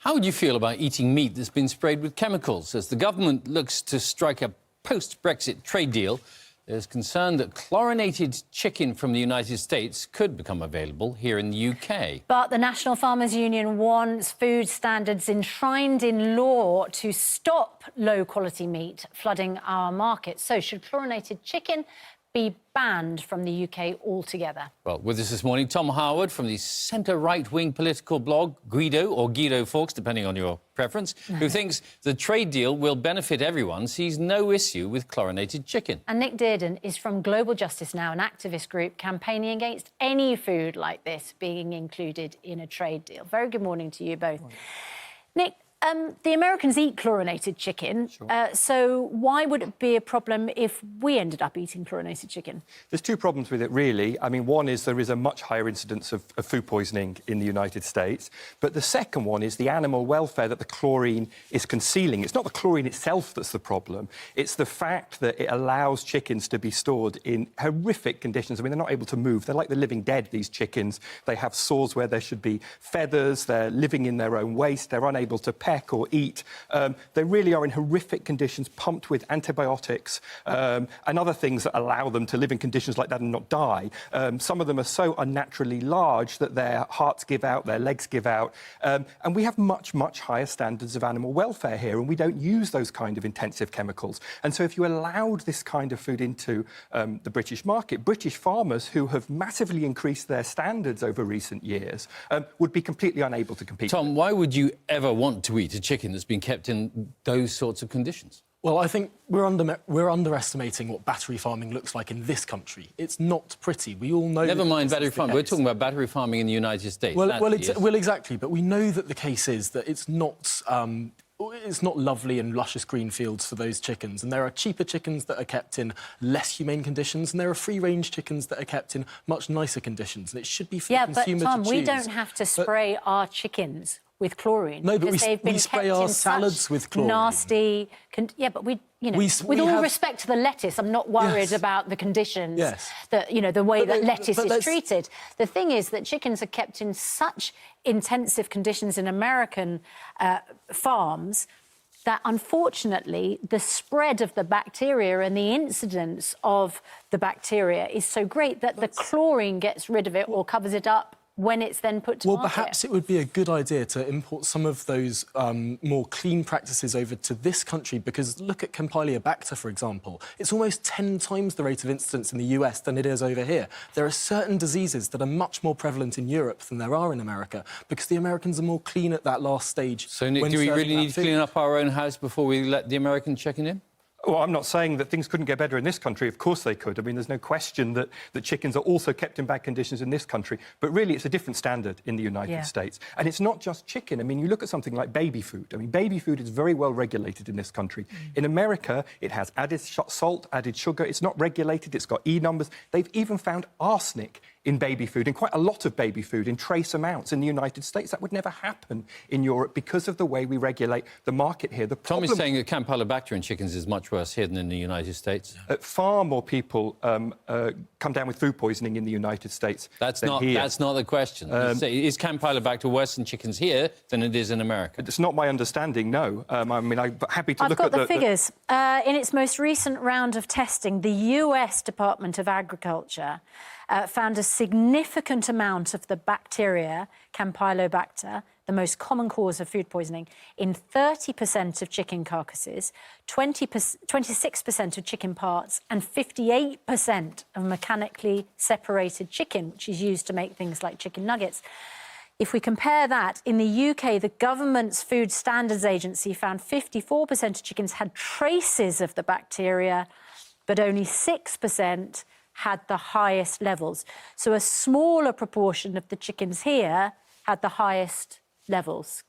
How would you feel about eating meat that's been sprayed with chemicals? As the government looks to strike a post-Brexit trade deal, there's concern that chlorinated chicken from the United States could become available here in the UK. But the National Farmers Union wants food standards enshrined in law to stop low-quality meat flooding our markets. So should chlorinated chicken be banned from the UK altogether? Well, with us this morning, Tom Harwood from the centre-right-wing political blog Guido Fawkes, depending on your preference, who thinks the trade deal will benefit everyone, sees no issue with chlorinated chicken. And Nick Dearden is from Global Justice Now, an activist group campaigning against any food like this being included in a trade deal. Very good morning to you both. Nick, the Americans eat chlorinated chicken, so why would it be a problem if we ended up eating chlorinated chicken? There's two problems with it, really. I mean, one is there is a much higher incidence of food poisoning in the United States. But the second one is the animal welfare that the chlorine is concealing. It's not the chlorine itself that's the problem. It's the fact that it allows chickens to be stored in horrific conditions. I mean, they're not able to move. They're like the living dead, these chickens. They have sores where there should be feathers. They're living in their own waste. They're unable to peck or eat. They really are in horrific conditions, pumped with antibiotics and other things that allow them to live in conditions like that and not die. Some of them are so unnaturally large that their hearts give out, their legs give out. And we have much, much higher standards of animal welfare here, and we don't use those kind of intensive chemicals. And so if you allowed this kind of food into the British market, British farmers who have massively increased their standards over recent years would be completely unable to compete. Tom, why would you ever want to eat a chicken that's been kept in those sorts of conditions? Well, I think we're underestimating what battery farming looks like in this country. It's not pretty. We all know... Never mind battery farming. We're talking about battery farming in the United States. Well, exactly. But we know that the case is that it's not lovely and luscious green fields for those chickens. And there are cheaper chickens that are kept in less humane conditions, and there are free-range chickens that are kept in much nicer conditions. And it should be for the consumer to choose. Yeah, but Tom, we don't have to spray our chickens with chlorine. No, but we spray our salads with chlorine. Nasty... but with all respect to the lettuce, I'm not worried about the conditions, that, the way that lettuce is treated. The thing is that chickens are kept in such intensive conditions in American farms that, unfortunately, the spread of the bacteria and the incidence of the bacteria is so great that the chlorine gets rid of it or covers it up when it's then put to market. Well, perhaps it would be a good idea to import some of those more clean practices over to this country, because look at Campylobacter, for example. It's almost 10 times the rate of incidence in the US than it is over here. There are certain diseases that are much more prevalent in Europe than there are in America, because the Americans are more clean at that last stage. So, Nick, do we really need to clean up our own house before we let the American chicken in? Well, I'm not saying that things couldn't get better in this country. Of course they could. I mean, there's no question that chickens are also kept in bad conditions in this country. But really, it's a different standard in the United States. And it's not just chicken. I mean, you look at something like baby food. I mean, baby food is very well regulated in this country. In America, it has added salt, added sugar. It's not regulated. It's got E numbers. They've even found arsenic in baby food, in quite a lot of baby food, in trace amounts in the United States. That would never happen in Europe because of the way we regulate the market here. Tom is saying that Campylobacter in chickens is much worse here than in the United States. Far more people come down with food poisoning in the United States than here. That's not the question. Is Campylobacter worse in chickens here than it is in America? It's not my understanding, no. I mean, I'm happy to look at the... I've got the figures. In its most recent round of testing, the US Department of Agriculture found a significant amount of the bacteria, Campylobacter, the most common cause of food poisoning, in 30% of chicken carcasses, 26% of chicken parts, and 58% of mechanically separated chicken, which is used to make things like chicken nuggets. If we compare that, in the UK, the government's Food Standards Agency found 54% of chickens had traces of the bacteria, but only 6% had the highest levels. So a smaller proportion of the chickens here had the highest levels.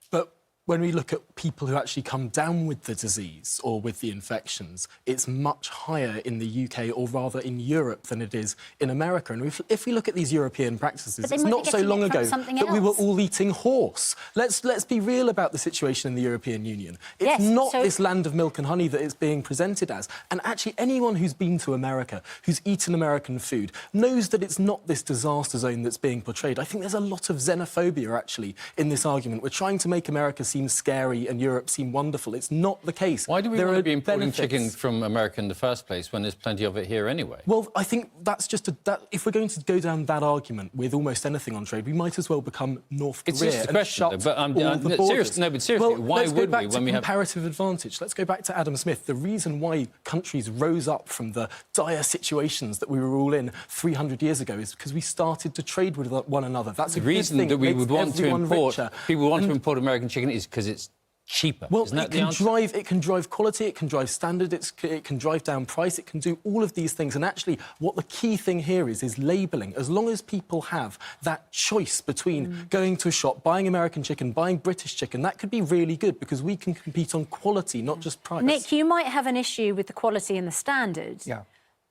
But when we look at people who actually come down with the disease or with the infections, it's much higher in the UK, or rather in Europe, than it is in America. And if we look at these European practices, it's not so long ago that we were all eating horse. Let's be real about the situation in the European Union. It's not this land of milk and honey that it's being presented as. And actually, anyone who's been to America, who's eaten American food, knows that it's not this disaster zone that's being portrayed. I think there's a lot of xenophobia, actually, in this argument. We're trying to make America seem scary and Europe seem wonderful. It's not the case. Why do we want to be importing chicken from America in the first place when there's plenty of it here anyway? Well, I think that's just if we're going to go down that argument with almost anything on trade, we might as well become North Korea. It's just a question, and but seriously, well, why would we when we have comparative advantage? Let's go back to Adam Smith. The reason why countries rose up from the dire situations that we were all in 300 years ago is because we started to trade with one another. That's the reason that we would want to import. People want to import American chicken is because it's cheaper. Well, Isn't that it can drive quality, it can drive standard, it can drive down price, it can do all of these things. And actually, what the key thing here is labelling. As long as people have that choice between going to a shop, buying American chicken, buying British chicken, that could be really good because we can compete on quality, not just price. Nick, you might have an issue with the quality and the standards,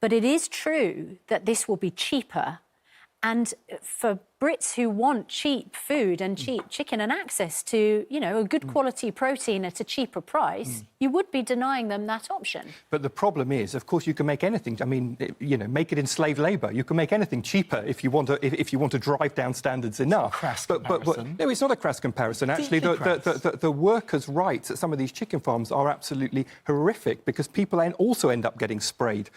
but it is true that this will be cheaper. And for Brits who want cheap food and cheap chicken and access to, you know, a good quality protein at a cheaper price, you would be denying them that option. But the problem is, of course, you can make anything. I mean, you know, make it in slave labour. You can make anything cheaper if you want to. If you want to drive down standards enough. Crass comparison. No, it's not a crass comparison. Actually, the workers' rights at some of these chicken farms are absolutely horrific because people also end up getting sprayed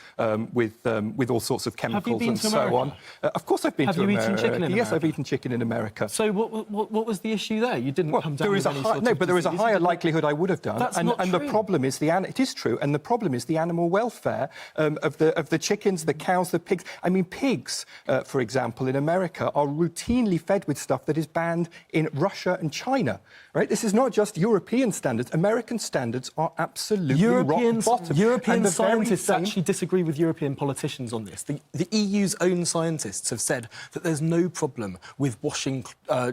with all sorts of chemicals and so on. Of course, I've been to America. Have you eaten chicken in America? Yes, I've eaten chicken in America. So what was the issue there? You didn't come down with any sort of but there is a higher likelihood I would have done. That's not true. The problem is it is true, and the problem is the animal welfare of the chickens, the cows, the pigs. I mean, pigs, for example, in America are routinely fed with stuff that is banned in Russia and China. Right? This is not just European standards. American standards are absolutely rock bottom. European scientists actually disagree with European politicians on this. The EU's own scientists have said that there's no problem with washing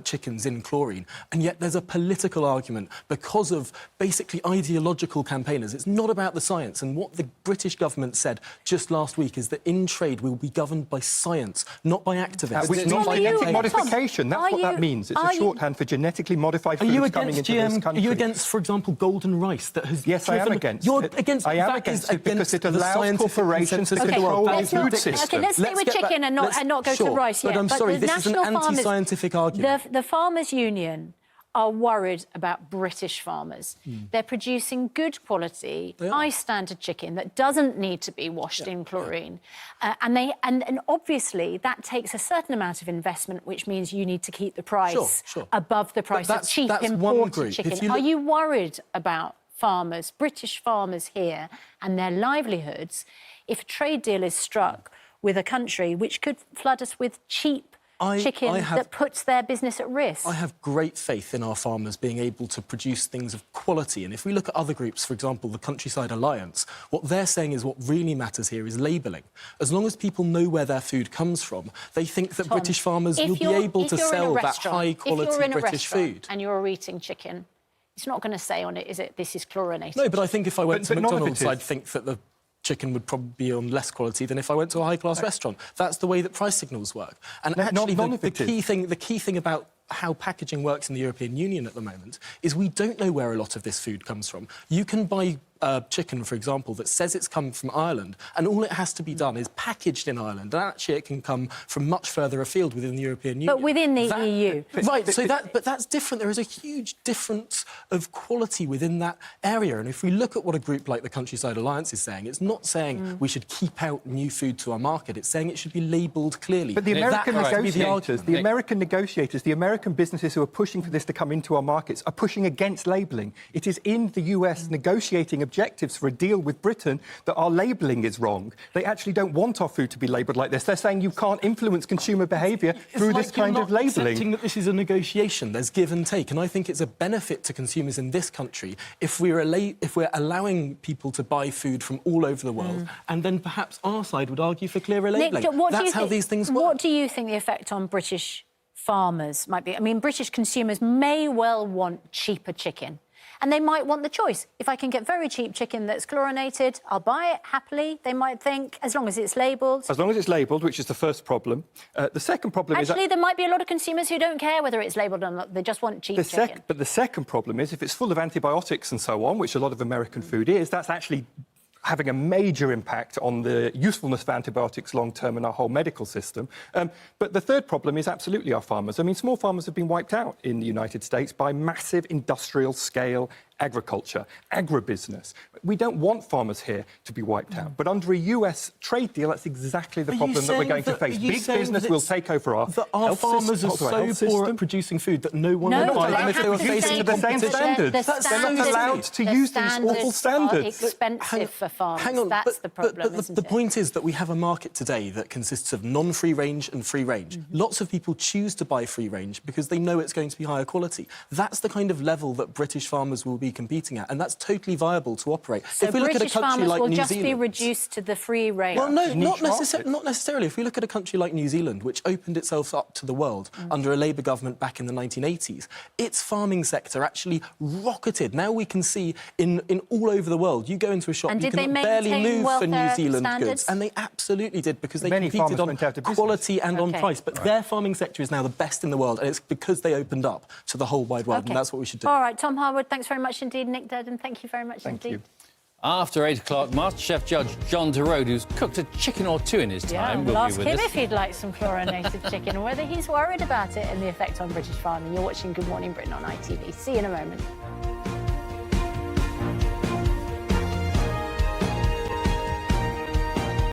chickens in chlorine, and yet there's a political argument because of basically ideological campaigners. It's not about the science, and what the British government said just last week is that in trade will be governed by science, not by activists. Which is not genetic modification. That's what that means. It's a shorthand for genetically modified foods coming into this country. Are you against, for example, golden rice that has Yes, I am against You're it. against I am against it because it allows corporations to control the food system. OK, let's stay with chicken and not go to rice yet. But I'm sorry, this is an anti-scientific argument. The Farmers' Union are worried about British farmers. They're producing good quality, high-standard chicken that doesn't need to be washed in chlorine. And obviously, that takes a certain amount of investment, which means you need to keep the price above the price of cheap imported chicken. Are you worried about farmers, British farmers here, and their livelihoods if a trade deal is struck with a country which could flood us with cheap chicken that puts their business at risk? I have great faith in our farmers being able to produce things of quality. And if we look at other groups, for example, the Countryside Alliance, what they're saying is what really matters here is labelling. As long as people know where their food comes from, they think that British farmers will be able to sell that high-quality British food. And you're eating chicken, it's not going to say on it, is it, this is chlorinated? No, but I think if I went to McDonald's, I'd think that the chicken would probably be on less quality than if I went to a high-class restaurant. That's the way that price signals work. And actually, the key thing about how packaging works in the European Union at the moment is we don't know where a lot of this food comes from. You can buy chicken, for example, that says it's come from Ireland, and all it has to be done is packaged in Ireland, and actually it can come from much further afield within the European Union. But within the EU. Right, but that's different. There is a huge difference of quality within that area, and if we look at what a group like the Countryside Alliance is saying, it's not saying we should keep out new food to our market, it's saying it should be labelled clearly. But the American negotiators, the American businesses who are pushing for this to come into our markets are pushing against labelling. It is in the US negotiating objectives for a deal with Britain that our labelling is wrong. They actually don't want our food to be labelled like this. They're saying you can't influence consumer behaviour through this kind of labelling. Accepting that this is a negotiation, there's give and take, and I think it's a benefit to consumers in this country if we're allowing people to buy food from all over the world, and then perhaps our side would argue for clearer labelling. Nick, That's how these things work. What do you think the effect on British farmers might be... I mean, British consumers may well want cheaper chicken. And they might want the choice. If I can get very cheap chicken that's chlorinated, I'll buy it happily, they might think, as long as it's labelled. As long as it's labelled, which is the first problem. The second problem is... Actually, there might be a lot of consumers who don't care whether it's labelled or not. They just want cheap chicken. But the second problem is if it's full of antibiotics and so on, which a lot of American food is, that's actually having a major impact on the usefulness of antibiotics long-term in our whole medical system. But the third problem is absolutely our farmers. I mean, small farmers have been wiped out in the United States by massive industrial-scale agriculture, agribusiness. We don't want farmers here to be wiped out. But under a US trade deal, that's exactly the problem that we're going to face. Big business will take over our farmers are so poor at producing food that no one will buy them if they were facing the same standards. They're not allowed to use these awful standards. Expensive for farmers. Hang on, that's the problem, but the point is that we have a market today that consists of non-free range and free range. Lots of people choose to buy free range because they know it's going to be higher quality. That's the kind of level that British farmers will be competing at, and that's totally viable to operate. So if we look British at a country farmers like will New just Zealand, be reduced to the free range. well, no, not necessarily. If we look at a country like New Zealand, which opened itself up to the world under a Labour government back in the 1980s, its farming sector actually rocketed. Now we can see in all over the world, you go into a shop, And you did they can barely maintain move for New welfare Zealand standards? goods, and they absolutely did because they Many competed farmers on went out of business. quality and on price. But their farming sector is now the best in the world, and it's because they opened up to the whole wide world, and that's what we should do. All right, Tom Harwood, thanks very much indeed. Nick Durden, thank you very much indeed. Thank you. After 8 o'clock, MasterChef judge John DeRode, who's cooked a chicken or two in his time, will we'll be ask with him us. if he'd like some chlorinated chicken and whether he's worried about it and the effect on British farming. You're watching Good Morning Britain on ITV. See you in a moment.